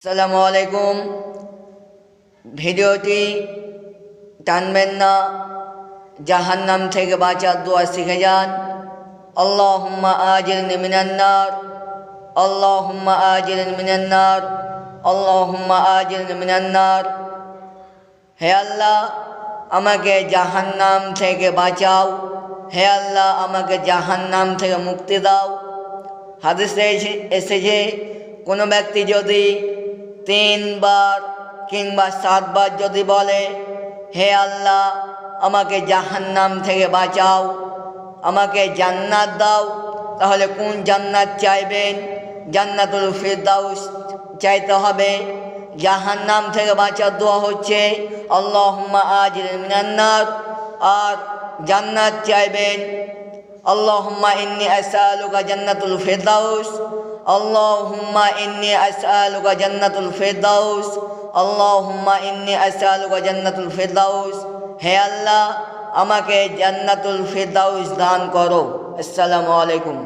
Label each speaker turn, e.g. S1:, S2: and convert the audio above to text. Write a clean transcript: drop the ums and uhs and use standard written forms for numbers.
S1: আসসালামু আলাইকুম। ভিডিওটি টানবেন না, জাহান্নাম থেকে বাঁচার দোয়া শিখে যান। আল্লাহুম্মা আজিরনি মিনান নার, আল্লাহুম্মা আজিরনি মিনান নার, আল্লাহুম্মা আজিরনি মিনান নার। হে আল্লাহ, আমাকে জাহান্নাম থেকে বাঁচাও। হে আল্লাহ, আমাকে জাহান্নাম থেকে মুক্তি দাও। হাদিসে এসেছে, কোনো ব্যক্তি যদি 3 বার কিংবা 7 বার যদি বলে, হে আল্লাহ, আমাকে জাহান্নাম থেকে বাঁচাও, আমাকে জান্নাত দাও, তাহলে কোন জান্নাত চাইবেন? জান্নাতুল ফিরদাউস চাইতে হবে। জাহান্নাম থেকে বাঁচার দোয়া হচ্ছে আল্লাহুম্মা আজিরনি মিনান নার। আর জান্নাত চাইবেন আল্লাহুম্মা ইন্নী আসআলুকা জান্নাতুল ফিরদাউস, আল্লাহুম্মা ইন্নী আসআলুকা জান্নাতুল ফিরদাউস, আল্লাহুম্মা ইন্নী আসআলুকা জান্নাতুল ফিরদাউস। হে আল্লাহ, আমাকে জান্নাতুল ফিরদাউস দান করো। আসসালামু আলাইকুম।